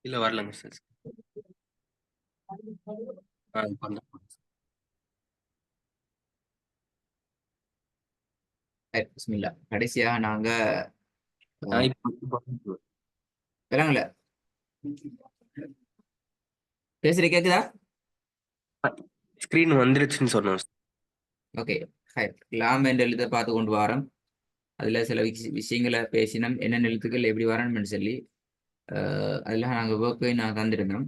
இல்ல வரல மெசேஜ். இப்ப வந்துரும். பிஸ்மில்லா. கடைசியாக நாங்க இப்ப விளங்கல பேசுற கேக்குதா? ஸ்கிரீன் வந்துருச்சுன்னு சொன்னோம். ஓகே. லாம் என்ற எழுத்தை பார்த்து கொண்டு வாரோம். அதுல சில விஷயங்களை பேசினோம், என்னென்ன எழுத்துக்கள் எப்படி வரணும்னு சொல்லி. அதுல நாங்க ஒர்க்கை நான் தந்திருந்தோம்.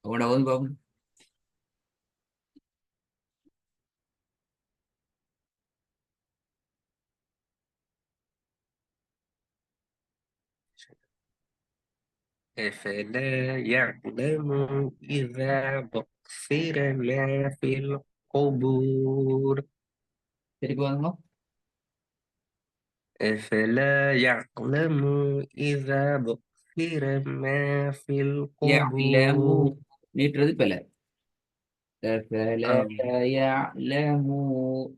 உங்களோட வந்து பார்ப்போம். أفلا يعلم إذا بعثر ما في القبور. திருப்பி வாங்க. أفلا يعلم إذا بعثر ما في يعلمو القبور. நீட்டுறது பிழை. فلا آم، يعلمو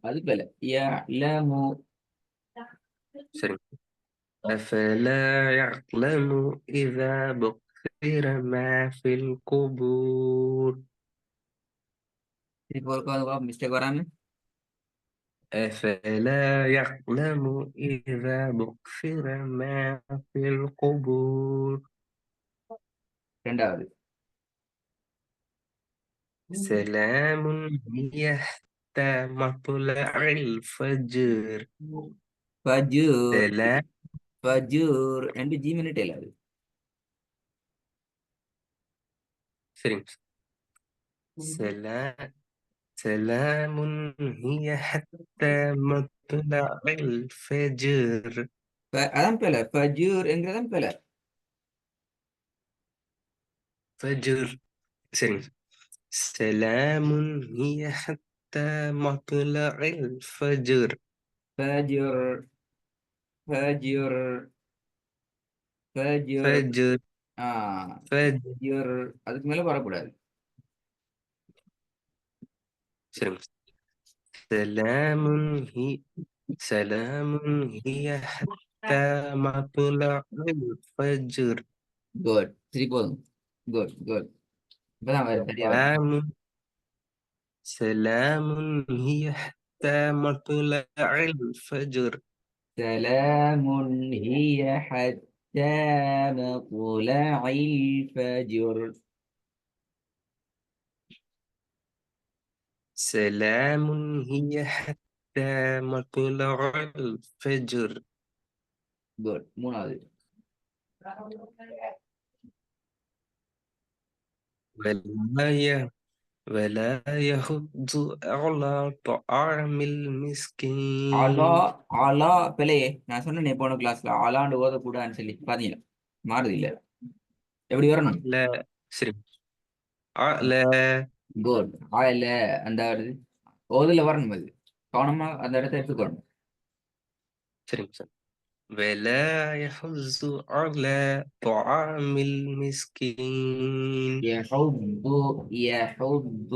அது பிழை. يعلمو. سوري. أفلا يعلم إذا بعثر ما في القبور. திருப்பி ஒரு மிஸ்டேக் வராம. أفلا يعلم إذا بعثر ما في القبور. ரெண்டாவது. سلام هي حتى مطلع الفجر. فجور. سلام. فجور ரெண்டு ஜி மினிட் அது. سلام. سلام. سلام هي حتى مطلع الفجر. அதான் பிழை. فجور என்கிறதான் பிழை. فجر. سلام. سلام هي حتى مطلع الفجر. فجر. فجر. فجر. فجر. فجر. فجر அதுக்கு மேல வரக்கூடாது. سلام. سلام هي سلام هي حتى مطلع الفجر. குட். சரி போதும். Good good. இப்பதான் வருது, சரியா வருது. سلام. سلام هي حتى مطلع الفجر. سلام هي حتى مطلع الفجر. سلام هي حتى مطلع الفجر. குட். மூணாவது. ولا ولا يحض على طعام அலா. المسكين. அலா பிழையே. நான் சொன்னேன் போன கிளாஸ்ல அலாண்டு ஓதக்கூடாதுன்னு சொல்லி பாத்தீங்களா? மாறுது இல்ல. எப்படி வரணும்? لا سري. على. குட். இல்ல. அந்த வருது. ஓதுல வரணும் அது. கவனமா அந்த இடத்த எடுத்துக்கணும். سري. ولا يحض على طعام المسكين. يحض. يحض.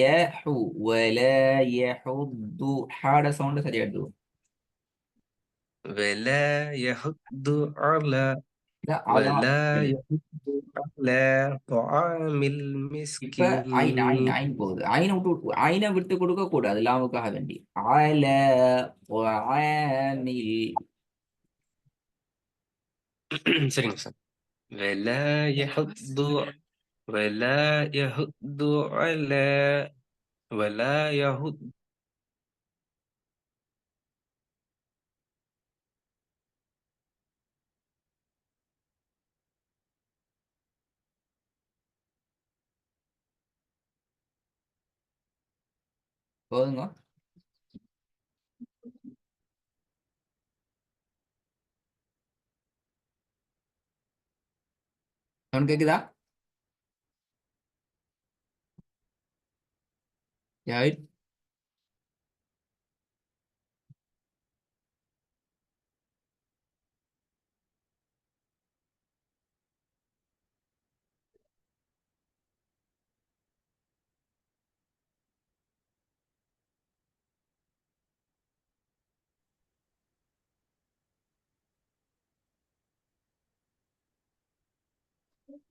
يحو ولا يحض. حاجة ساوند சரியா எடுத்து. ولا يحض على அலா ولا பிழை. يحض على طعام இப்ப ஐன் ஐன் المسكين. ஐன் போகுது. ஐனை விட்டு கொடுக்க கூடாது லாமுக்காக வேண்டி. ஆல. ஆமில். சரிங்க சார். ولا يحض ولا يحض على ولا يحض. போதுங்க. அவனுக்கு கேக்குதா? யார்?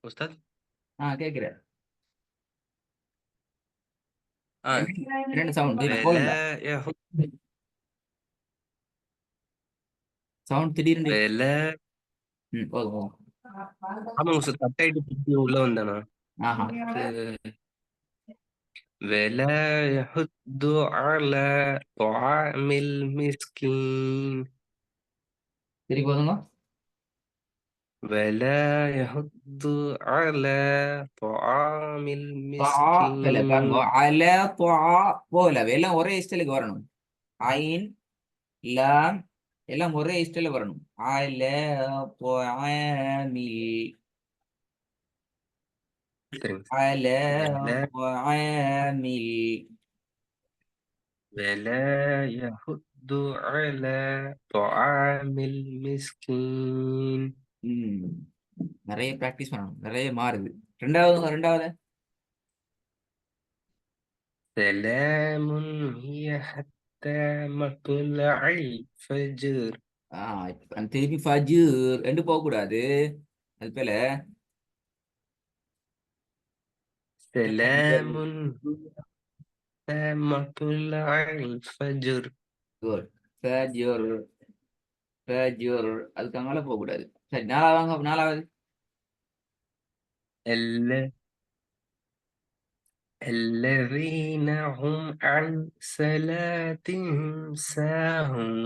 أستاذ கேக்குறேன். ஆ என்ன சவுண்ட் போதுண்டா? ولا يهد சவுண்ட் திடீர்னு. ولا போதும் போதும். ஆமாங்க சார், கட் ஆயிட்டு திருப்பி உள்ள வந்தானா ஆஹா. ولا يحض على طعام المسكين சரி போதுங்க. ولا يحض على طعام பாருங்க. المسكين அல போல எல்லாம் ஒரே ஸ்டைலுக்கு வரணும். ஐன் லாம் எல்லாம் ஒரே ஸ்டைல வரணும். அல மில் சரிங்க சார். அல ولا மில். ولا يحض على طعام المسكين ம் நிறைய பிராக்டிஸ் பண்ணணும். நிறைய மாறுது. ரெண்டாவது سلام هي حتى مطلع الفجر திருப்பி ஃபஜ்ர் ரெண்டு போக கூடாது. அது பேல سلام هي مطلع الفجر குட். ஃபஜ்ர் ஃபஜ்ர் அதுக்கு அங்கால போக கூடாது. சரி, நாலாவது. ال- الذين هم عن صلاتهم ساهون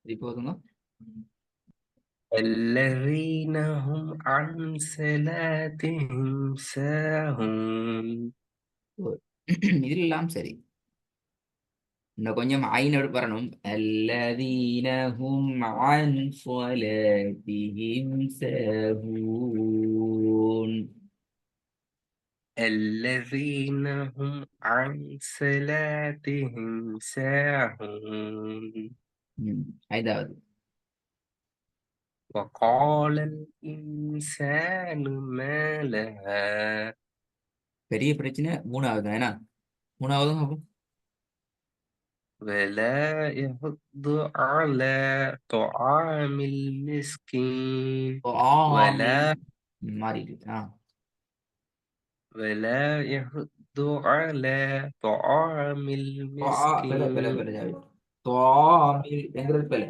சரி போதுங்க. الذين هم عن صلاتهم ساهون Good. இதெல்லாம் சரி. இன்னும் கொஞ்சம் ஐநோடு வரணும். அல்லதீன ஹும் அன் ஸலாத்திஹிம் ஸாஹூன். الذين هم عن صلاتهم ساهون ஐந்தாவது. وقال الإنسان ما لها பெரிய பிரச்சனை மூணாவது. ஏன்னா மூணாவதும் அப்போ ولا يحض على طعام المسكين ولا ஆமீன் மாறிடுது. ولا يحض على طعام المسكين ஜாவி. துஆமில் என்கிறது பெல.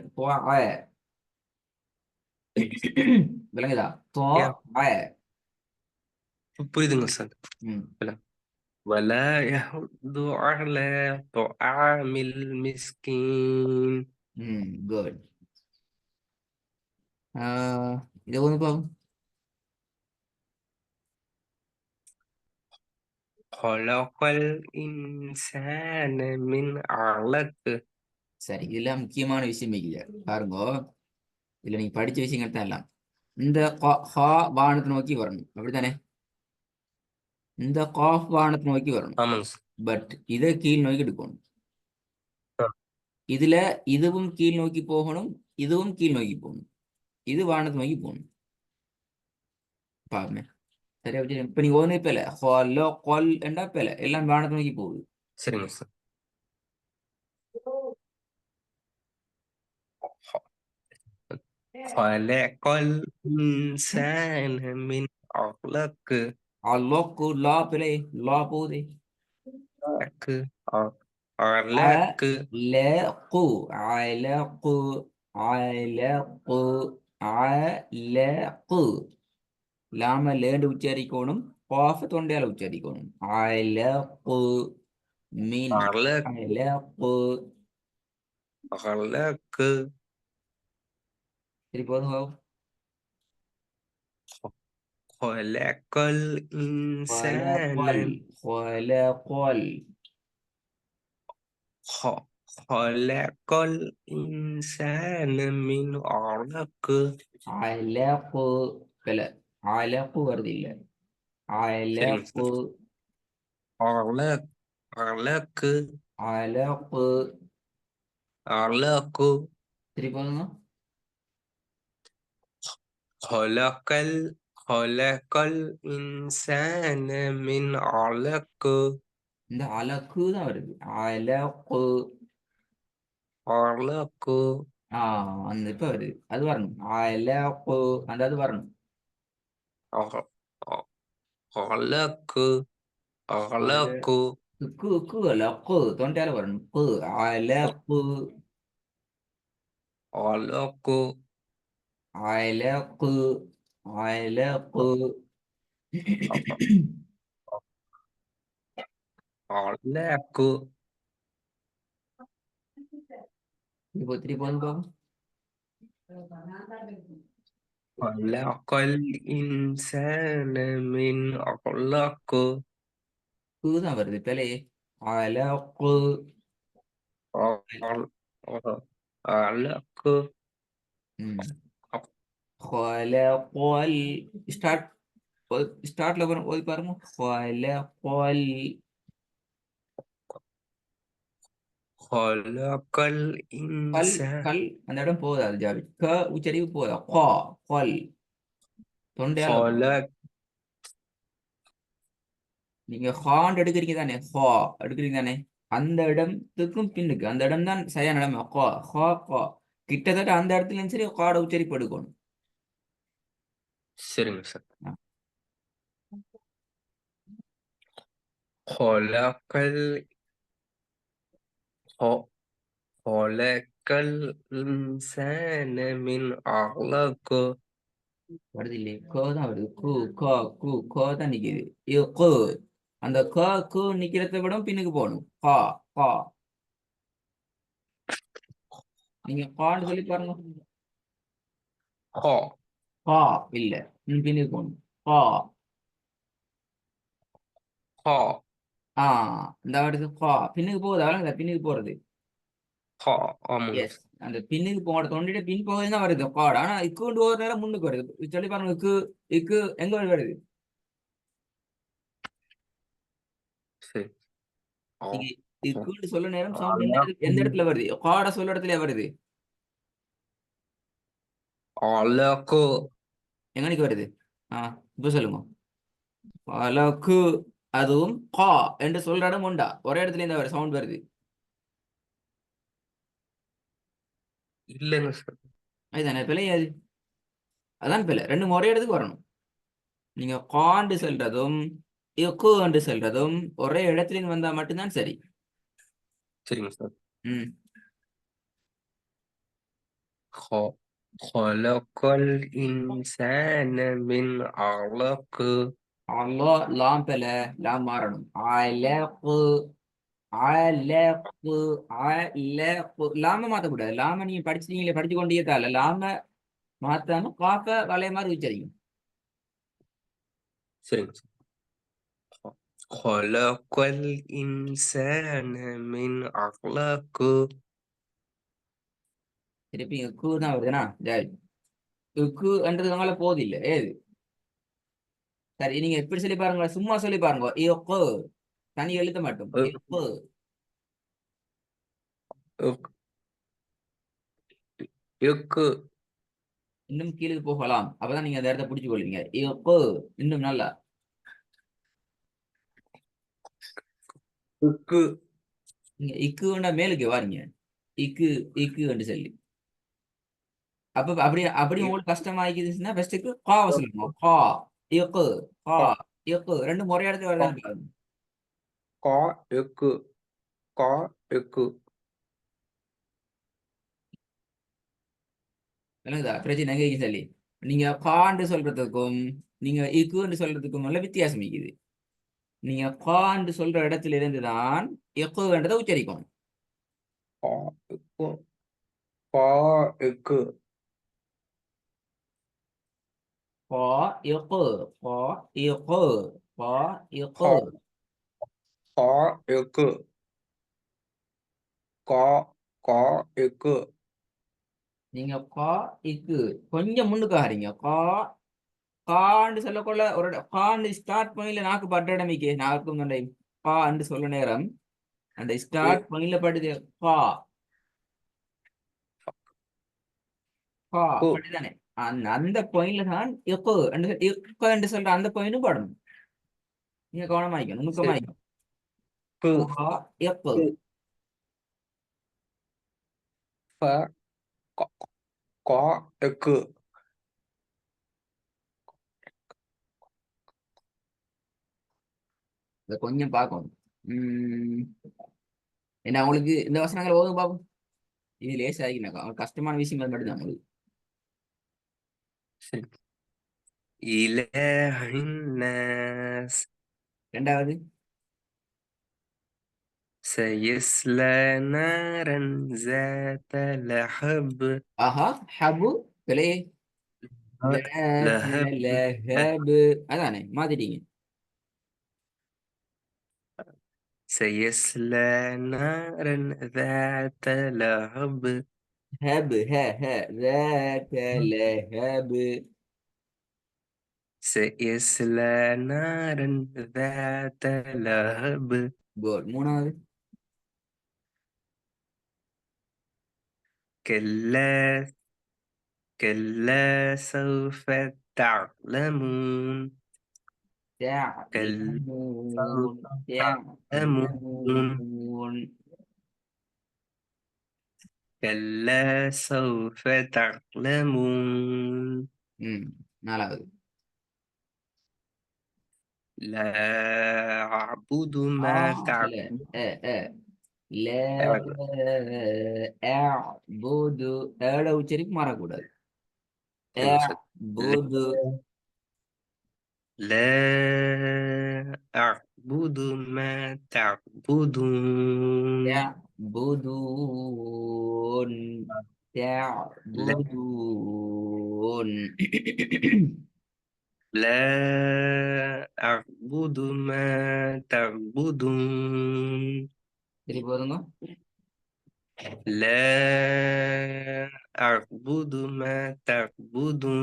விளங்குதா? ஏன் புரியுதுங்க சார். ம் ولا يحض على طعام المسكين குட். இதை வந்து பாப்போம். خلق الإنسان من علق சரி, இதெல்லாம் முக்கியமான விஷயம் இல்ல. பாருங்க, இதுல நீங்க படிச்ச விஷயங்கள் தான் எல்லாம். இந்த ஹா வானத்தை நோக்கி வரணும், அப்படித்தானே? இந்த காஃப் வானத்தை நோக்கி வரணும். ஆமாங்க சார். பட் இதை கீழ் நோக்கி எடுக்கணும். ஆ, இதுல இதுவும் கீழ் நோக்கி போகணும், இதுவும் கீழ் நோக்கி போகணும். இது வானத்தை நோக்கி போகணும். பாருங்க, சரியா வச்சு. இப்ப நீங்க ஒண்ணு பேல ஹலோ கொல் என்றா பேல எல்லாம் வானத்தை நோக்கி போகுது. சரிங்க சார். خلق الإنسان من علق அலோக்கு லா பேல லா போகுது. علق அலகு அலகு அலகு அலகு. லாம லேண்டு உச்சரிக்கணும், காஃப் தொண்டையால உச்சரிக்கணும். அலகு மின் علق அலகு. علق சரி போதுங்க. خلق الإنسان خلقل خلقل خلق الإنسان من علق அலகு பேல அலகு வருது இல்ல. சரிங்க அலகு சார். علق علق அலகு. علق சரி போதுங்க. خلق الإنسان من علق இந்த அலகு தான் வருது. அலகு. علق அந்த இப்ப வருது, அது வரணும். அலகு அந்த அது வரணும். أغ- أ- أغلق أغلق கு அல்ல கு தொண்டையால வரணும் கு அலகு أغلق அலகு அலகு أغلق இப்போ திருப்பி வந்து பாப்போம் خلق الإنسان من أغلق கு தான் வருது பிழையே அலகு أغ- أغلق ம் خلقல் ஸ்டார்ட்ல வரும் ஓதி பாருங்க خلقல் خلق கல் الإنسان கல் அந்த இடம் போதாது ஜாவி க உச்சரிவு போதா கா கல் தொண்டையால வரும் خلق நீங்க ஹாண்ட் எடுக்கிறீங்க தானே ஹா எடுக்கிறீங்க தானே அந்த இடத்துக்கும் பின்னுக்கு அந்த இடம் தான் சரியான இடம் ஹா ஹா கா கிட்டத்தட்ட அந்த இடத்துலயும் சரி காடை உச்சரிப்பு எடுக்கணும் சரிங்க சார் ஆ. خلق ال- خ- خلق الإنسان من أغلق வருது இல்லையே க தான் வருது கு கா கு க தான் நிக்குது இது கு அந்த க கு நிக்கிறத விட பின்னுக்கு போகணும் கா கா நீங்க கான்னு சொல்லி பாருங்க خ கா இல்ல பின்னுக்கு போகணும் கா خ இந்த வருது கா பின்னுக்கு போகுது அவ்வளவு பின்னுக்கு போறது خ ஆமாங்க எஸ் சார் அந்த பின்னுக்கு போட தோண்டிட்டு பின் போகவே தான் வருது காடு ஆனா இக்குண்டு ஒரு நேரம் முன்னுக்கு வருது சொல்லி பாருங்க இக்கு இக்கு எங்க வருது சரி நீங்க அ- இக்குண்டு சொல்ல நேரம் சவுண்ட் எந்த خلق இடத்துல வருது காடை சொல்ல இடத்துல வருது خلق எங்கனைக்கு வருது இப்ப சொல்லுங்க அலகு அதுவும் கா என்று சொல்ற இடம் உண்டா ஒரே இடத்துல இந்த சவுண்ட் வருது இல்லைங்க சார் அதுதானே பிள்ளை அது அதான் பிள்ளை ரெண்டும் ஒரே இடத்துக்கு வரணும் நீங்க காண்டு சொல்றதும் இக்கு என்று சொல்றதும் ஒரே இடத்துல இருந்து வந்தா மட்டும்தான் சரி சரிங்க சார் ம் خ- خلق الإنسان من علق அல்லா லாம் பெல லாம் மாறணும் அலகு அலகு அலகு லாம மாத்தக்கூடாது லாம நீங்க படிச்சிட்டீங்களே படிச்சு கொண்டே தால லாம மாத்தாம காப்ப வளைய மாதிரி உச்சரிக்கும் சரிங்க சார் خلق الإنسان من علق திருப்பி இங்க கு தான் வருதுனா சரி கு என்றது அவங்கள போது இல்ல ஏது சரி நீங்க எப்படி சொல்லி பாருங்க சும்மா சொல்லி பாருங்க இக்கு தனி எழுத மாட்டோம் இக்கு இக்- இக்கு இன்னும் கீழே போகலாம் அப்பதான் நீங்க அந்த இடத்த பிடிச்சு கொள்வீங்க இக்கு இன்னும் நல்லா இக்கு நீங்க இக்குன்னா மேலுக்கு வாரீங்க இக்கு இக்கு என்று சொல்லி அப்ப அப்படி இக்- உங்களுக்கு கஷ்டமா ஆகிடுச்சுன்னா ஃபர்ஸ்ட்டுக்கு காவை சொல்லணும் கா இக்கு கா கா இக்கு ரெண்டு முறை இடத்துல கா வருதான்னு பாருங்க கா இக்கு கா இக்கு விளங்குதா பிரச்சனை எங்க சொல்லி நீங்க காண்டு சொல்றதுக்கும் நீங்க இக்குன்னு சொல்றதுக்கும் உள்ள வித்தியாசம் இருக்குது நீங்க காண்டு சொல்ற இடத்துல இருந்துதான் எக்குன்றதை உச்சரிக்கணும் கா இக்கு கா இக்கு கா இக்கு கா இக்கு கா இக்கு கா கா இக்கு கா கா இக்கு நீங்க கா இக்கு கொஞ்சம் முன்னுக்கு ஆறீங்க கா காண்டு சொல்லக்குள்ள ஒரு காண்டு ஸ்டார்ட் பண்ணில நாக்கு பட்ட இடமைக்கு நாக்கும் அந்த காண்டு சொல்ல நேரம் அந்த இ ஸ்டார்ட் பண்ணில படுது கா கா கு படுதானே அந்த பாயிண்ட்ல தான் எக்கோ என்று சொல்ற அந்த பாயிண்டும் படணும் நீங்க கவனமாய்க்கணும் சரி நுணுக்கமாய்க்கணும் கு கா எக்கோ கு ஃப கா கா இக்கு அதை கொஞ்சம் பார்க்கணும். என்ன உங்களுக்கு இந்த வசனங்கள் ஓதுங்க பாப்போம். இது லேசாகினாக்கா கஷ்டமான விஷயம் அது மட்டும்தான் உங்களுக்கு. சரி. إله الناس ரெண்டாவது سيصلى نارا ذات لهب ஆஹா ஹபு பிழையே لهب லஹபு அதானே மாத்திட்டீங்க. سيصلى نارا ذات لهب ஹப் ஹ ஹ ذات لهب. سيصلى نارا ذات لهب குட். மூணாவது كلا كلا سوف تعلمون كلا سوف تعلمون تعلمون تعلمون. كلا سوف تعلمون நாலாவது لا أعبد ما இல்ல تعبدون لا أعبد ஏட உச்சரிப்பு மாறக்கூடாது. لا أعبد لا أعبد ما تعبدون تعبدون لا تعبدون. لا أعبد ما تعبدون சரி போதுங்க. لا أعبد ما تعبدون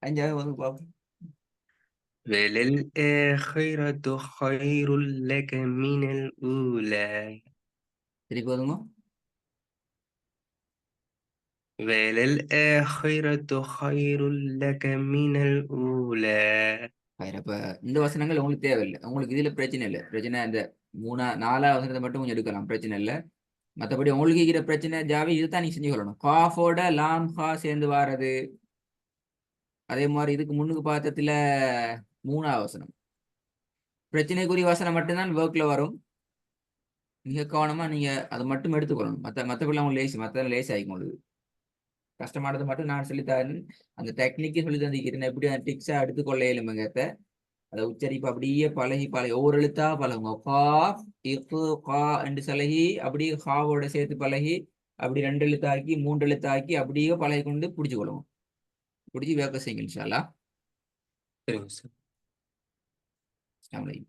அஞ்சாவது வந்து பார்ப்போம். وللآخرة خير لك من الأولى சரி போதுங்க. وللآخرة خير لك من الأولى அப்ப இந்த வசனங்கள் உங்களுக்கு தேவையில்லை. உங்களுக்கு இதுல பிரச்சனை இல்லை. பிரச்சனை இந்த நாலாவது வசனத்தை மட்டும் கொஞ்சம் எடுக்கலாம், பிரச்சனை இல்லை. மற்றபடி உங்களுக்கு இருக்கிற பிரச்சனை ஜாவி இதுதான் நீங்க செஞ்சு கொள்ளணும். காஃபோட லாம் ஹா சேர்ந்து வாரது. அதே மாதிரி இதுக்கு முன்னுக்கு பார்த்ததுல மூணாவது வசனம் பிரச்சனைக்குரிய வசனம் மட்டும்தான் ஒர்க்ல வரும். மிக கவனமா நீங்க அதை மட்டும் எடுத்துக்கொள்ளணும். மற்றபடி அவங்க லேசி, மற்ற லேசி ஆகிக்கொள்ளுது. கஷ்டமானது மட்டும் நான் சொல்லித்தரேன். அந்த டெக்னிக்கு சொல்லி தந்திக்கிறேன். எப்படி அந்த டிக்ஸா எடுத்துக்கொள்ள இயலுமங்கத்த அதை உச்சரிப்பு அப்படியே பழகி ஒவ்வொரு எழுத்தா பழகுங்க. காஃப் இஃபு கா என்று சலகி அப்படியே ஹாவோட சேர்த்து பழகி அப்படி 2 எழுத்தாக்கி 3 எழுத்தாக்கி அப்படியே பழகி கொண்டு பிடிச்சு கொள்ளுவோம். பிடிச்சி வேக்க செய்யுங்க இன்ஷா அல்லாஹ். சரிங்க சார். அஸ்ஸலாமு அலைக்கும்.